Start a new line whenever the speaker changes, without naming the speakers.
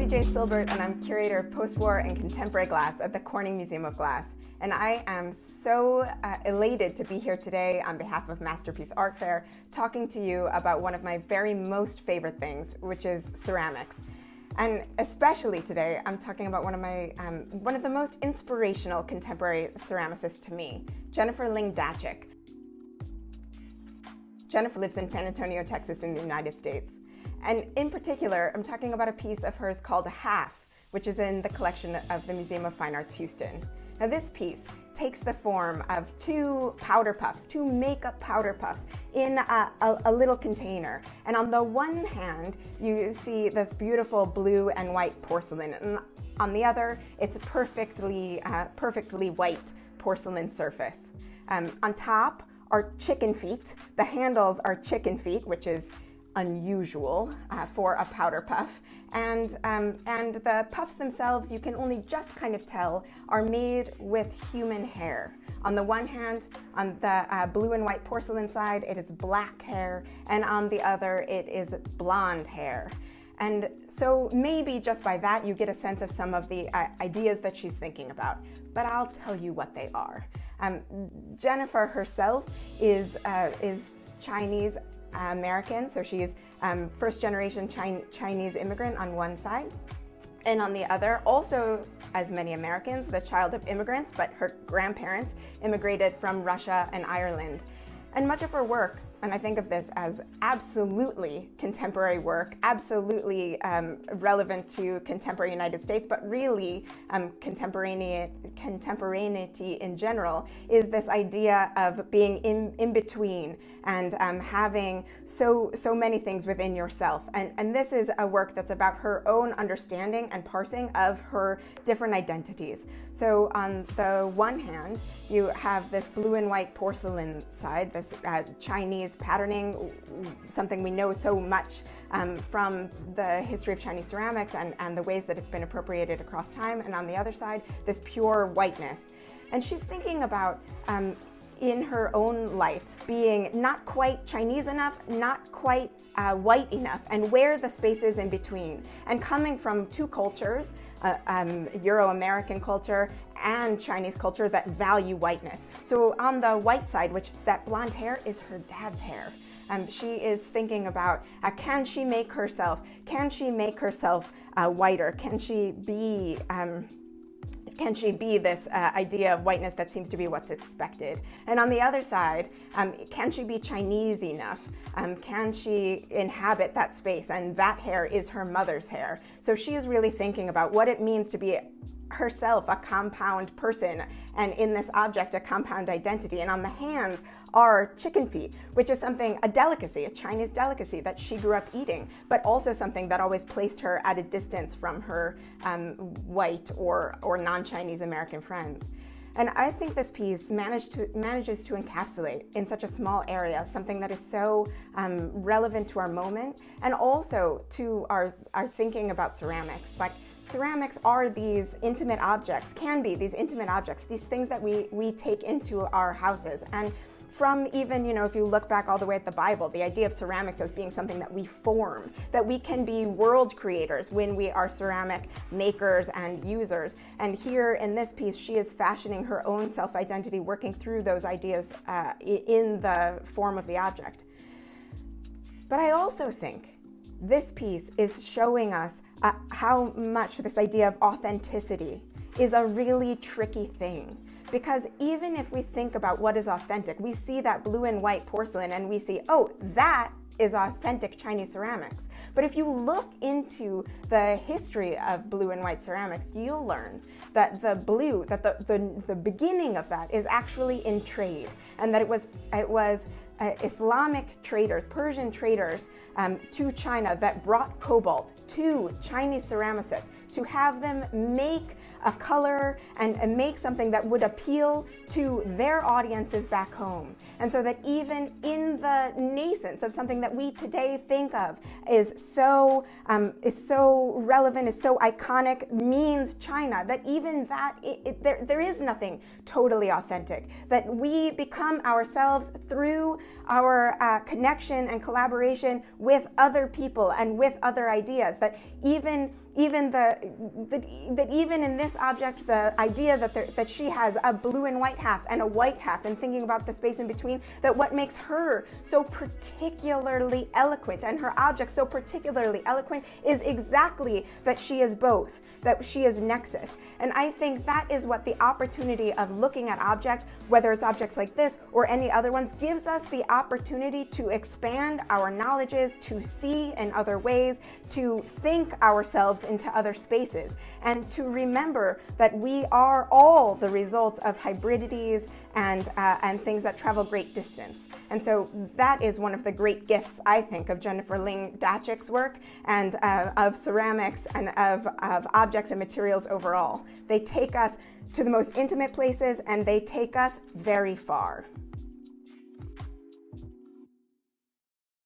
DJ Silbert, and I'm curator of post-war and contemporary glass at the Corning Museum of Glass. And I am so elated to be here today on behalf of Masterpiece Art Fair, talking to you about one of my very most favorite things, which is ceramics. And especially today, I'm talking about one of the most inspirational contemporary ceramicists to me, Jennifer Ling Dachik. Jennifer lives in San Antonio, Texas in the United States. And in particular, I'm talking about a piece of hers called Half, which is in the collection of the Museum of Fine Arts, Houston. Now this piece takes the form of two powder puffs, two makeup powder puffs in a little container. And on the one hand, you see this beautiful blue and white porcelain. And on the other, it's a perfectly white porcelain surface. On top are chicken feet. The handles are chicken feet, which is unusual for a powder puff, and the puffs themselves, you can only just kind of tell, are made with human hair. On the one hand, on the blue and white porcelain side, it is black hair, and on the other, it is blonde hair. And so maybe just by that, you get a sense of some of the ideas that she's thinking about. But I'll tell you what they are. Jennifer herself is Chinese American, so she's first generation Chinese immigrant on one side, and on the other, also as many Americans, the child of immigrants, but her grandparents immigrated from Russia and Ireland. And much of her work, and I think of this as absolutely contemporary work, absolutely relevant to contemporary United States, but really contemporaneity in general, is this idea of being in between and having so many things within yourself. And this is a work that's about her own understanding and parsing of her different identities. So on the one hand, you have this blue and white porcelain side, this Chinese patterning, something we know so much from the history of Chinese ceramics and the ways that it's been appropriated across time, and on the other side, this pure whiteness. And she's thinking about, in her own life, being not quite Chinese enough, not quite white enough, and where the space is in between. And coming from two cultures, Euro-American culture and Chinese culture that value whiteness. So on the white side, which that blonde hair is her dad's hair. She is thinking about, can she make herself whiter? Can she be this idea of whiteness that seems to be what's expected? And on the other side, can she be Chinese enough? Can she inhabit that space? And that hair is her mother's hair. So she is really thinking about what it means to be herself a compound person, and in this object, a compound identity. And on the hands are chicken feet, which is a delicacy, a Chinese delicacy that she grew up eating, but also something that always placed her at a distance from her white or non-Chinese American friends. And I think this piece manages to encapsulate in such a small area something that is so relevant to our moment, and also to our thinking about ceramics. Like, ceramics are these intimate objects, can be these intimate objects, these things that we take into our houses. And from even, if you look back all the way at the Bible, the idea of ceramics as being something that we form, that we can be world creators when we are ceramic makers and users. And here in this piece, she is fashioning her own self-identity, working through those ideas in the form of the object. But I also think this piece is showing us how much this idea of authenticity is a really tricky thing. Because even if we think about what is authentic, we see that blue and white porcelain and we see, oh, that is authentic Chinese ceramics. But if you look into the history of blue and white ceramics, you'll learn that the beginning of that is actually in trade, and that it was Islamic traders, Persian traders to China that brought cobalt to Chinese ceramicists to have them make a color and make something that would appeal to their audiences back home. And so that even in the nascence of something that we today think of is so relevant, is so iconic, means China, that even that, there is nothing totally authentic. That we become ourselves through our connection and collaboration with other people and with other ideas. That even even that even in this object, the idea that she has a blue and white half and a white half, and thinking about the space in between, that what makes her so particularly eloquent and her object so particularly eloquent is exactly that she is both, that she is nexus. And I think that is what the opportunity of looking at objects, whether it's objects like this or any other ones, gives us the opportunity to expand our knowledges, to see in other ways, to think ourselves into other spaces, and to remember that we are all the results of hybridities and things that travel great distance. And so that is one of the great gifts, I think, of Jennifer Ling Dachik's work and of ceramics and of objects and materials overall. They take us to the most intimate places, and they take us very far.